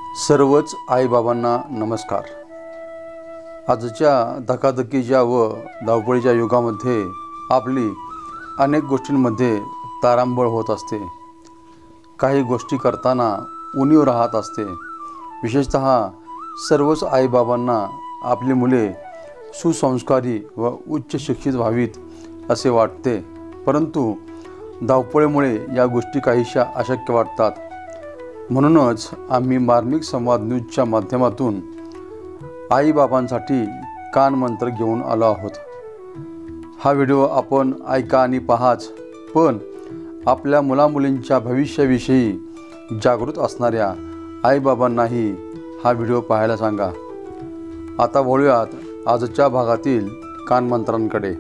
सर्वच आईबाबांना नमस्कार। आजच्या धकाधकीच्या व धावपळीच्या युगामध्ये आपली अनेक गोष्टींमध्ये तारांबळ होत असते। काही गोष्टी करताना उणीव राहत असते। विशेषतः सर्वच आईबाबांना आपली मुले सुसंस्कारी व उच्च शिक्षित व्हावीत असे वाटते, परंतु धावपळीमुळे या गोष्टी काहीशा अशक्य वाटतात। म्हणूनच आम्ही मार्मिक संवाद न्यूजच्या माध्यमातून आईबाबांसाठी कानमंत्र घेऊन आलो आहोत। हा व्हिडिओ आपण ऐका आणि पाहाच, पण आपल्या मुलामुलींच्या भविष्याविषयी जागृत असणाऱ्या आईबाबांनाही हा व्हिडिओ पाहायला सांगा। आता वळूयात आजच्या भागातील कानमंत्रांकडे।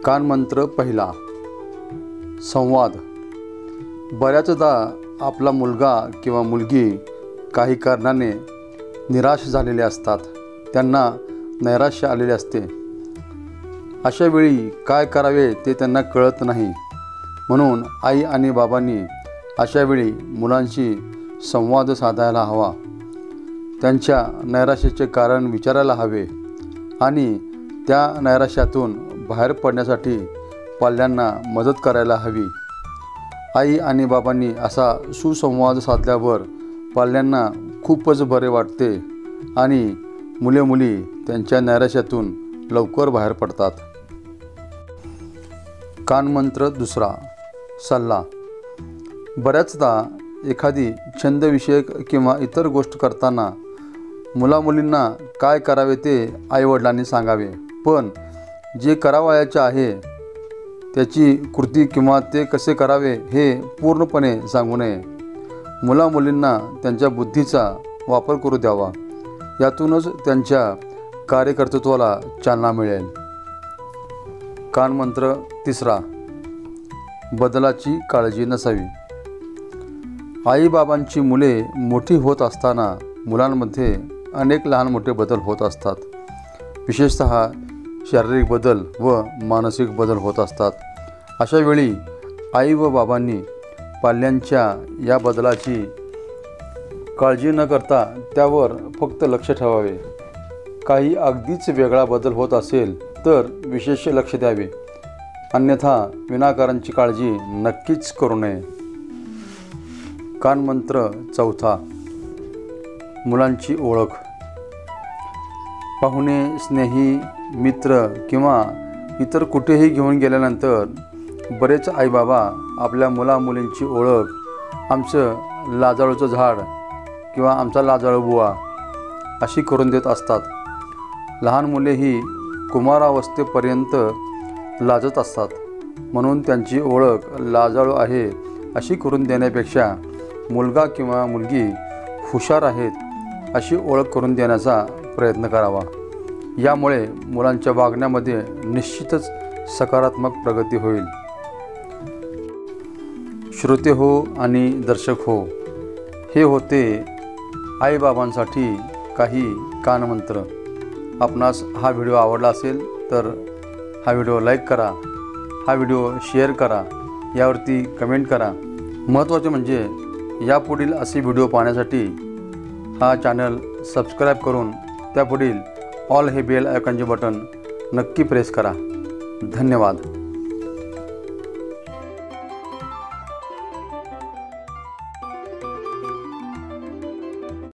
कानमंत्र पहिला, संवाद। बऱ्याचदा आपला मुलगा किंवा मुलगी काही कारणाने निराश झालेले असतात, त्यांना नैराश्य आलेले असते। अशा वेळी काय करावे ते त्यांना कळत नाही। म्हणून आई आणि बाबांनी अशा वेळी मुलांशी संवाद साधायला हवा, त्यांच्या नैराश्याचे कारण विचारायला हवे आणि त्या नैराश्यातून बाहेर पडण्यासाठी पाल्यांना मदत करायला हवी। आई आणि बाबांनी असा सुसंवाद साधल्यावर पाल्यांना खूपच बरे वाटते आणि मुले त्यांच्या नैराश्यातून लवकर बाहेर पडतात। कानमंत्र दुसरा, सल्ला। बऱ्याचदा एखादी छंदविषयक किंवा इतर गोष्ट करताना मुलामुलींना काय करावे ते आईवडिलांनी सांगावे, पण जे करावयाचे आहे त्याची कृती किंवा ते कसे करावे हे पूर्णपणे सांगू नये। मुलामुलींना त्यांच्या बुद्धीचा वापर करू द्यावा, यातूनच त्यांच्या कार्यकर्तृत्वाला चालना मिळेल। कानमंत्र तिसरा, बदलाची काळजी नसावी। आईबाबांची मुले मोठी होत असताना मुलांमध्ये अनेक लहान मोठे बदल होत असतात। विशेषतः शारीरिक बदल व मानसिक बदल होत असतात। अशा वेळी आई व बाबांनी पाल्यांच्या या बदलाची काळजी न करता त्यावर फक्त लक्ष ठेवावे। काही अगदीच वेगळा बदल होत असेल तर विशेष लक्ष द्यावे, अन्यथा विनाकारणची काळजी नक्कीच करू नये। कानमंत्र चौथा, मुलांची ओळख। पाहुणे, स्नेही, मित्र किंवा इतर कुठेही घेऊन गेल्यानंतर बरेच आईबाबा आपल्या मुलामुलींची ओळख आमचं लाजाळूचं झाड किंवा आमचा लाजाळू बुवा अशी करून देत असतात। लहान मुले ही कुमारावस्थेपर्यंत लाजत असतात, म्हणून त्यांची ओळख लाजाळू आहे अशी करून देण्यापेक्षा मुलगा किंवा मुलगी हुशार आहेत अशी ओळख करून देण्याचा प्रयत्न करावा। यामुळे मुलांच्या वागण्यामध्ये निश्चितच सकारात्मक प्रगती होईल। श्रोते हो आणि दर्शक हो, हे होते आईबाबांसाठी काही कानमंत्र। आपणास हा व्हिडिओ आवडला असेल तर हा व्हिडिओ लाईक करा, हा व्हिडिओ शेअर करा, यावरती कमेंट करा। महत्त्वाचे म्हणजे यापुढील असे व्हिडिओ पाहण्यासाठी हा चॅनल सबस्क्राईब करून त्यापुढील ऑल हे बेल आयकॉनचे बटन नक्की प्रेस करा। धन्यवाद।